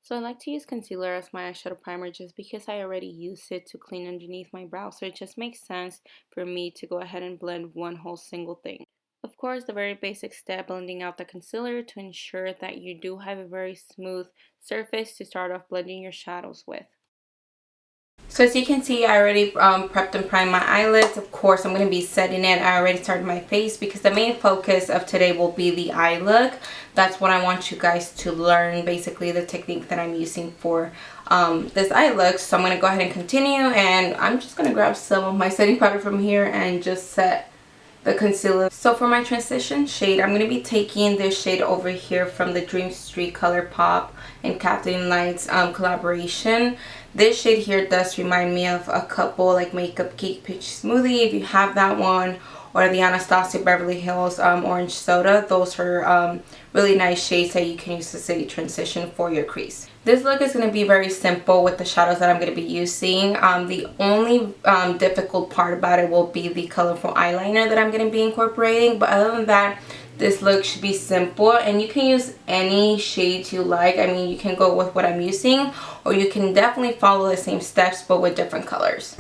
So I like to use concealer as my eyeshadow primer just because I already use it to clean underneath my brow, so it just makes sense for me to go ahead and blend one whole single thing. Of course, the very basic step, blending out the concealer to ensure that you do have a very smooth surface to start off blending your shadows with. So as you can see, I already prepped and primed my eyelids. Of course, I'm going to be setting it. I already started my face because the main focus of today will be the eye look. That's what I want you guys to learn, basically the technique that I'm using for this eye look. So I'm going to go ahead and continue, and I'm just going to grab some of my setting powder from here and just set the concealer. So for my transition shade, I'm going to be taking this shade over here from the Dream Street Colourpop and Kathleen Light's collaboration. This shade here does remind me of a couple like Makeup Cake Peach Smoothie, if you have that one, or the Anastasia Beverly Hills Orange Soda. Those are really nice shades that you can use as a transition for your crease. This look is going to be very simple with the shadows that I'm going to be using. The only difficult part about it will be the colorful eyeliner that I'm going to be incorporating, but other than that, this look should be simple, and you can use any shades you like. I mean, you can go with what I'm using, or you can definitely follow the same steps but with different colors.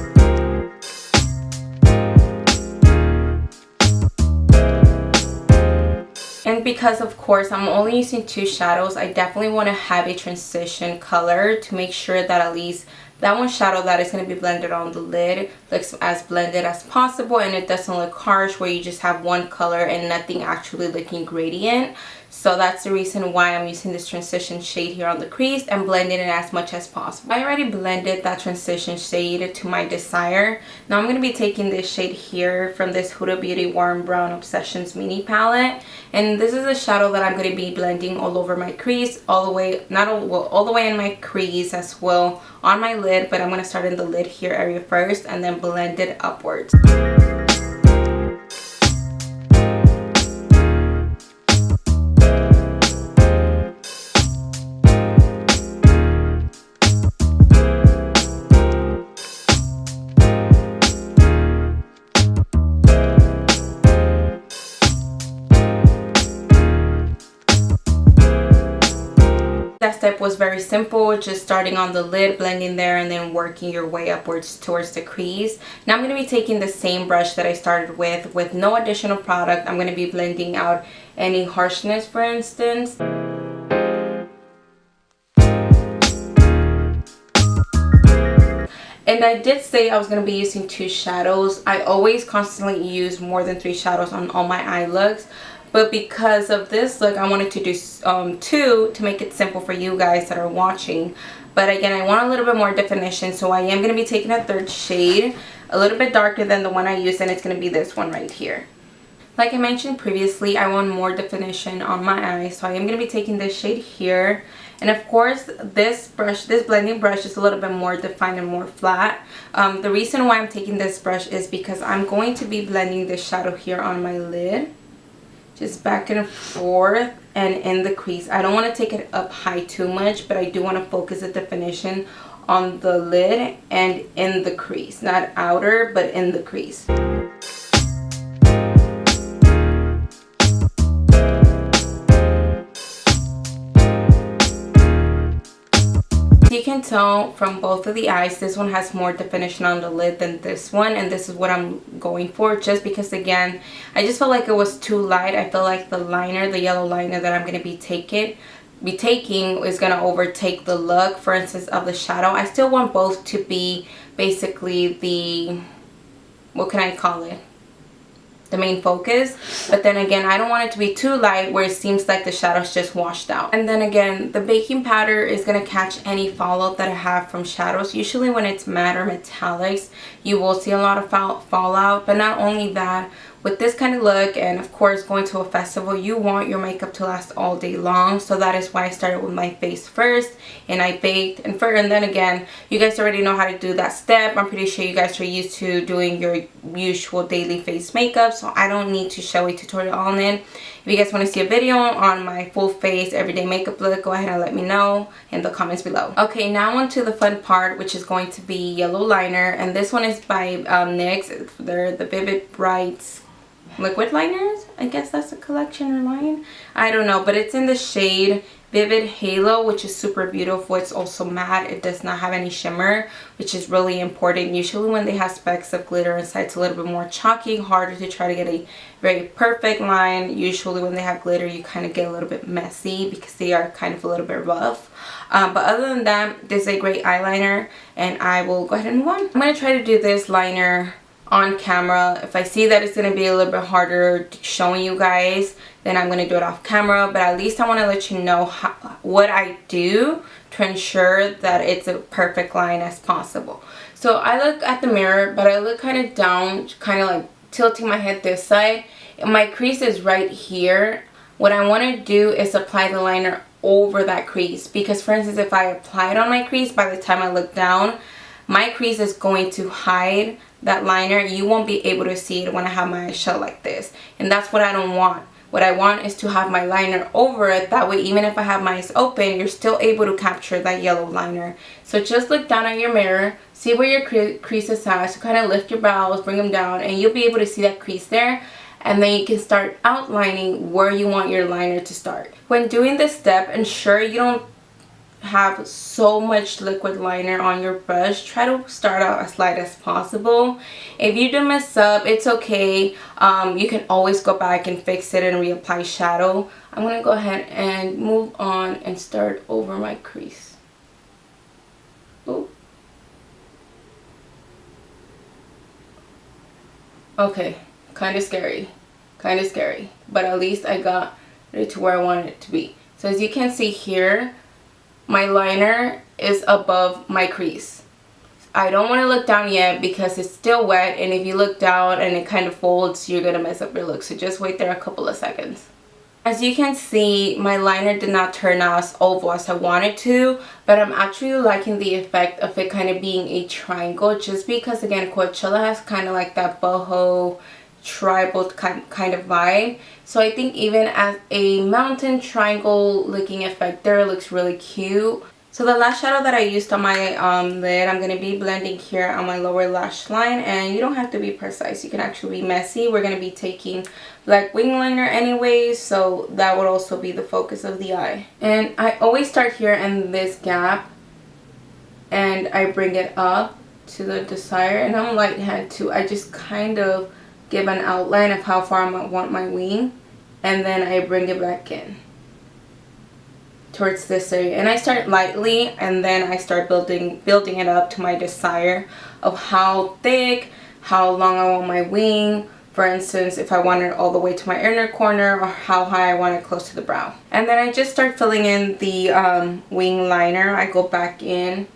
And because of course I'm only using two shadows, I definitely want to have a transition color to make sure that at least that one shadow that is going to be blended on the lid looks as blended as possible, and it doesn't look harsh where you just have one color and nothing actually looking gradient. So that's the reason why I'm using this transition shade here on the crease and blending it as much as possible. I already blended that transition shade to my desire. Now I'm going to be taking this shade here from this Huda Beauty Warm Brown Obsessions mini palette, and this is a shadow that I'm going to be blending all over my crease, all the way, not all, well, all the way in my crease as well on my lid, but I'm going to start in the lid here area first and then blend it upwards. That step was very simple, just starting on the lid, blending there, and then working your way upwards towards the crease. Now I'm going to be taking the same brush that I started with no additional product. I'm going to be blending out any harshness, for instance. And I did say I was going to be using two shadows. I always constantly use more than 3 shadows on all my eye looks. But because of this look, I wanted to do 2 to make it simple for you guys that are watching. But again, I want a little bit more definition, so I am going to be taking a 3rd shade, a little bit darker than the one I used, and it's going to be this one right here. Like I mentioned previously, I want more definition on my eyes, so I am going to be taking this shade here. And of course, this brush, this blending brush, is a little bit more defined and more flat. The reason why I'm taking this brush is because I'm going to be blending this shadow here on my lid. Just back and forth and in the crease. I don't want to take it up high too much, but I do want to focus the definition on the lid and in the crease. Not outer, but in the crease. You can tell from both of the eyes, this one has more definition on the lid than this one, and this is what I'm going for, just because again I just felt like it was too light. I feel like the liner, the yellow liner that I'm going to be taking is going to overtake the look, for instance, of the shadow. I still want both to be basically the, what can I call it, the main focus, but then again I don't want it to be too light where it seems like the shadows just washed out. And then again, the baking powder is going to catch any fallout that I have from shadows. Usually when it's matte or metallics, you will see a lot of fallout, but not only that, with this kind of look and of course going to a festival, you want your makeup to last all day long. So that is why I started with my face first, and I baked and then again, you guys already know how to do that step. I'm pretty sure you guys are used to doing your usual daily face makeup, so I don't need to show a tutorial on it. If you guys want to see a video on my full face everyday makeup look, go ahead and let me know in the comments below. Okay, now on to the fun part, which is going to be yellow liner, and this one is by NYX. They're the Vivid Brights liquid liners. I guess that's a collection or line. I don't know, but it's in the shade Vivid Halo, which is super beautiful. It's also matte. It does not have any shimmer, which is really important. Usually when they have specks of glitter inside, it's a little bit more chalky, harder to try to get a very perfect line. Usually when they have glitter, you kind of get a little bit messy because they are kind of a little bit rough. But other than that, this is a great eyeliner, and I will go ahead and move on. I'm going to try to do this liner on camera. If I see that it's going to be a little bit harder showing you guys, then I'm going to do it off camera, but at least I want to let you know what I do to ensure that it's a perfect line as possible. So I look at the mirror, but I look kind of down, kind of like tilting my head this side. My crease is right here. What I want to do is apply the liner over that crease, because for instance, if I apply it on my crease, by the time I look down, my crease is going to hide that liner. You won't be able to see it when I have my eyes shut like this, and that's what I don't want. What I want is to have my liner over it. That way, even if I have my eyes open, you're still able to capture that yellow liner. So just look down at your mirror, see where your crease is at. So kind of lift your brows, bring them down, and you'll be able to see that crease there. And then you can start outlining where you want your liner to start. When doing this step, ensure you don't have so much liquid liner on your brush. Try to start out as light as possible. If you do mess up, it's okay. You can always go back and fix it and reapply shadow. I'm gonna go ahead and move on and start over my crease. Ooh. Okay, kind of scary, but at least I got it to where I wanted it to be. So as you can see here, my liner is above my crease. I don't want to look down yet because it's still wet, and if you look down and it kind of folds, you're gonna mess up your look. So just wait there a couple of seconds. As you can see, my liner did not turn out as oval as I wanted to, but I'm actually liking the effect of it kind of being a triangle, just because again, Coachella has kind of like that boho tribal kind of vibe. So I think even as a mountain triangle looking effect there, it looks really cute. So the lash shadow that I used on my lid, I'm going to be blending here on my lower lash line, and you don't have to be precise. You can actually be messy. We're going to be taking black wing liner anyways, so that would also be the focus of the eye. And I always start here in this gap, and I bring it up to the desired, and I'm light hand too. I just kind of give an outline of how far I want my wing, and then I bring it back in towards this area, and I start lightly, and then I start building it up to my desire of how thick, how long I want my wing. For instance, if I want it all the way to my inner corner, or how high I want it close to the brow. And then I just start filling in the wing liner. I go back in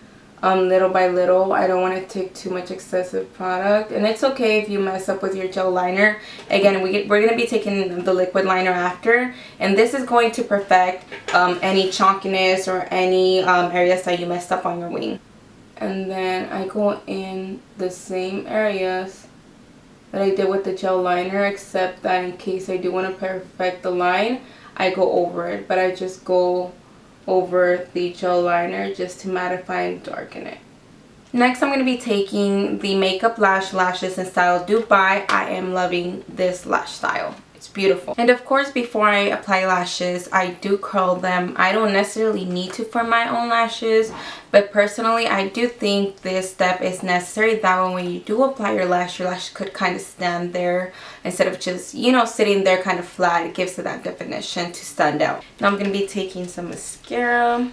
little by little. I don't want to take too much excessive product, and it's okay if you mess up with your gel liner. Again, we're going to be taking the liquid liner after, and this is going to perfect any chunkiness or any areas that you messed up on your wing. And then I go in the same areas that I did with the gel liner, except that in case I do want to perfect the line, I go over it, but I just go over the gel liner just to mattify and darken it. Next, I'm going to be taking the Makeup lashes in style Dubai. I am loving this lash style. It's beautiful. And of course, before I apply lashes, I do curl them. I don't necessarily need to for my own lashes, but personally, I do think this step is necessary. That way, when you do apply your lash could kind of stand there instead of just, you know, sitting there kind of flat. It gives it that definition to stand out. Now I'm going to be taking some mascara.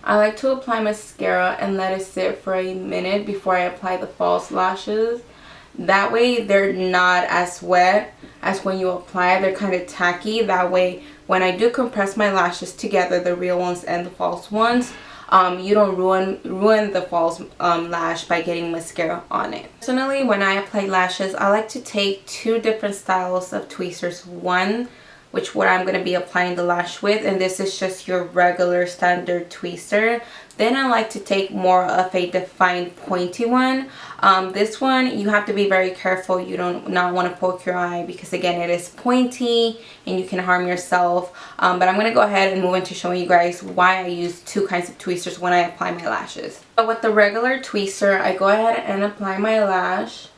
I like to apply mascara and let it sit for a minute before I apply the false lashes. That way they're not as wet as when you apply. They're kind of tacky. That way when I do compress my lashes together, the real ones and the false ones, you don't ruin the false lash by getting mascara on it. Personally, when I apply lashes, I like to take two different styles of tweezers. One, which what I'm going to be applying the lash with, and this is just your regular standard tweezer. Then I like to take more of a defined pointy one. This one, you have to be very careful. You don't not want to poke your eye because again, it is pointy and you can harm yourself. But I'm going to go ahead and move into showing you guys why I use two kinds of tweezers when I apply my lashes. So with the regular tweezer, I go ahead and apply my lash,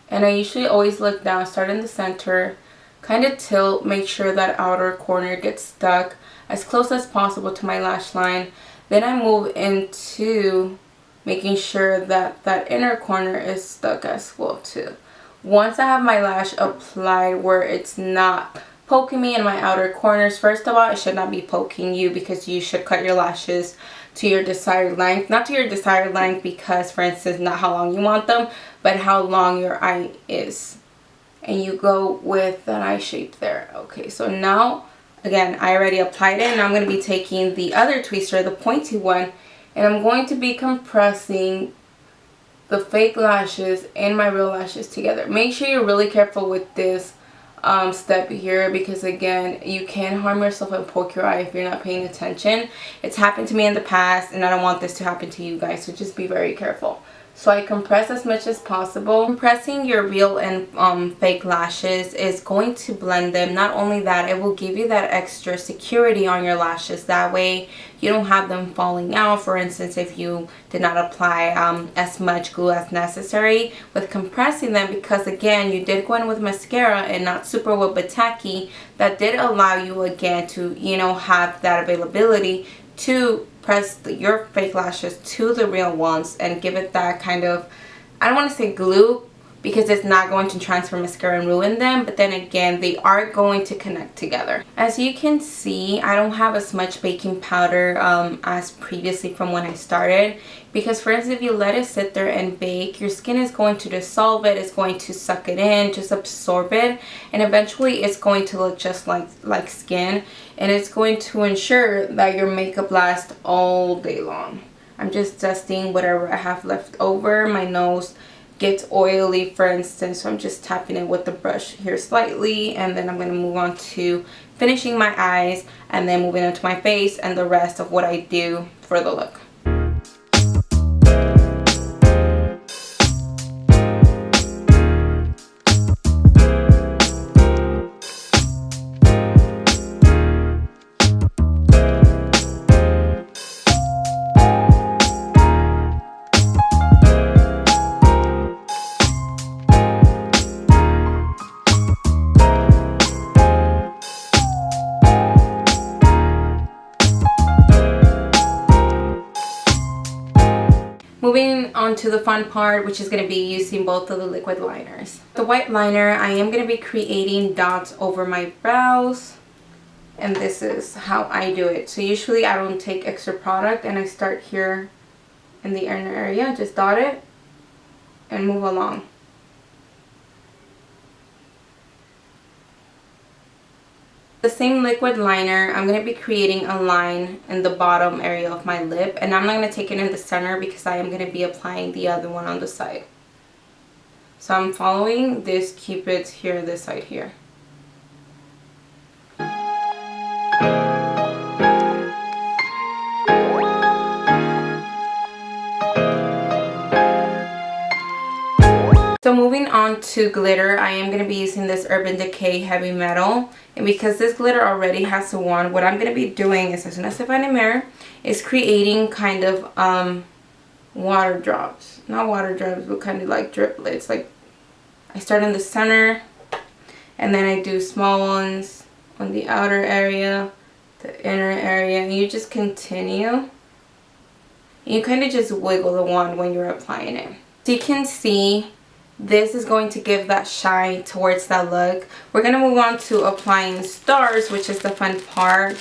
and I usually always look down, start in the center, kind of tilt, make sure that outer corner gets stuck. as close as possible to my lash line. Then I move into making sure that that inner corner is stuck as well too. Once I have my lash applied where it's not poking me in my outer corners, first of all, it should not be poking you because you should cut your lashes to your desired length. Not to your desired length because, for instance, not how long you want them, but how long your eye is. And you go with an eye shape there. Okay, so now, again, I already applied it, and I'm going to be taking the other tweezer, the pointy one, and I'm going to be compressing the fake lashes and my real lashes together. Make sure you're really careful with this step here, because again, you can harm yourself and poke your eye if you're not paying attention. It's happened to me in the past, and I don't want this to happen to you guys, so just be very careful. So I compress as much as possible. Compressing your real and fake lashes is going to blend them. Not only that, it will give you that extra security on your lashes. That way you don't have them falling out. For instance, if you did not apply as much glue as necessary with compressing them, because again, you did go in with mascara and not super wet but tacky, that did allow you again to, you know, have that availability to press your fake lashes to the real ones and give it that kind of, I don't want to say glue because it's not going to transfer mascara and ruin them, but then again, they are going to connect together. As you can see, I don't have as much baking powder as previously from when I started, because for instance, if you let it sit there and bake, your skin is going to dissolve it, it's going to suck it in, just absorb it, and eventually it's going to look just like skin, and it's going to ensure that your makeup lasts all day long. I'm just dusting whatever I have left over. My nose gets oily, for instance, so I'm just tapping it with the brush here slightly, and then I'm going to move on to finishing my eyes and then moving on to my face and the rest of what I do for the look. Moving on to the fun part, which is going to be using both of the liquid liners. The white liner, I am going to be creating dots over my brows, and this is how I do it. So usually I don't take extra product, and I start here in the inner area, just dot it and move along. The same liquid liner, I'm going to be creating a line in the bottom area of my lip, and I'm not going to take it in the center because I am going to be applying the other one on the side. So I'm following this Cupid's here, this side here. So moving on to glitter, I am going to be using this Urban Decay Heavy Metal. And because this glitter already has a wand, what I'm going to be doing is, as soon as I find a mirror, is creating kind of water drops. Not water drops, but kind of like driplets. Like, I start in the center, and then I do small ones on the outer area, the inner area, and you just continue. You kind of just wiggle the wand when you're applying it. So you can see, this is going to give that shine towards that look. We're going to move on to applying stars, which is the fun part.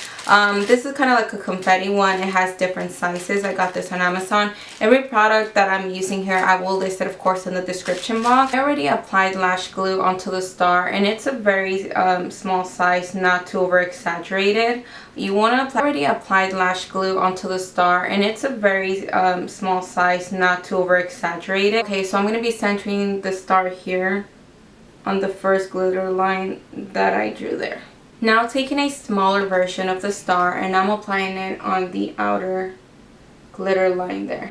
This is kind of like a confetti one. It has different sizes. I got this on Amazon. Every product that I'm using here, I will list it, of course, in the description box. I already applied lash glue onto the star, and it's a very small size, not too over exaggerated. You want to apply, already applied lash glue onto the star, and it's a very small size, not too over exaggerated. Okay, so I'm going to be centering the star here on the first glitter line that I drew there. Now taking a smaller version of the star, and I'm applying it on the outer glitter line there.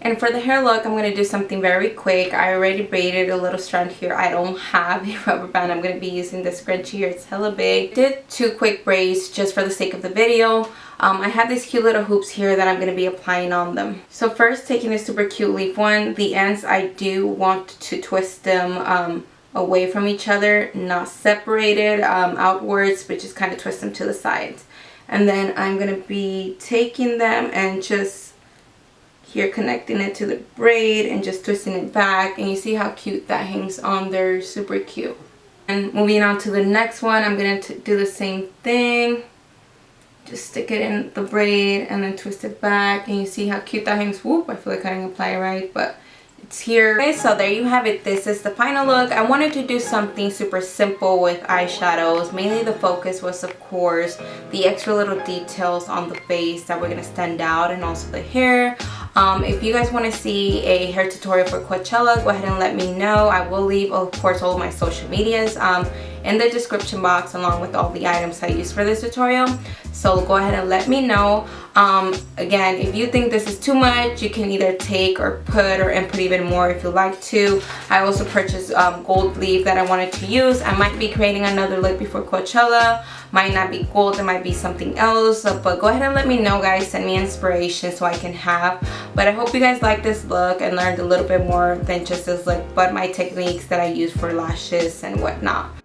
And for the hair look, I'm going to do something very quick. I already braided a little strand here. I don't have a rubber band. I'm going to be using this scrunchie here. It's hella big. I did 2 quick braids just for the sake of the video. I have these cute little hoops here that I'm going to be applying on them. So first, taking a super cute leaf one, the ends I do want to twist them away from each other, not separated outwards, but just kind of twist them to the sides. And then I'm going to be taking them and just here connecting it to the braid and just twisting it back, and you see how cute that hangs on there, super cute. And moving on to the next one, I'm going to do the same thing. Just stick it in the braid and then twist it back, and you see how cute that hangs. Whoop, I feel like I didn't apply it right, but it's here. Okay, so there you have it. This is the final look. I wanted to do something super simple with eyeshadows. Mainly the focus was, of course, the extra little details on the face that were going to stand out, and also the hair. If you guys want to see a hair tutorial for Coachella, go ahead and let me know. I will leave, of course, all of my social medias in the description box, along with all the items I use for this tutorial. So go ahead and let me know. Again, if you think this is too much, you can either take or put or input even more if you like to. I also purchased gold leaf that I wanted to use. I might be creating another look before Coachella. Might not be gold, it might be something else, but go ahead and let me know, guys. Send me inspiration so I can have. But I hope you guys like this look and learned a little bit more than just this look, but my techniques that I use for lashes and whatnot.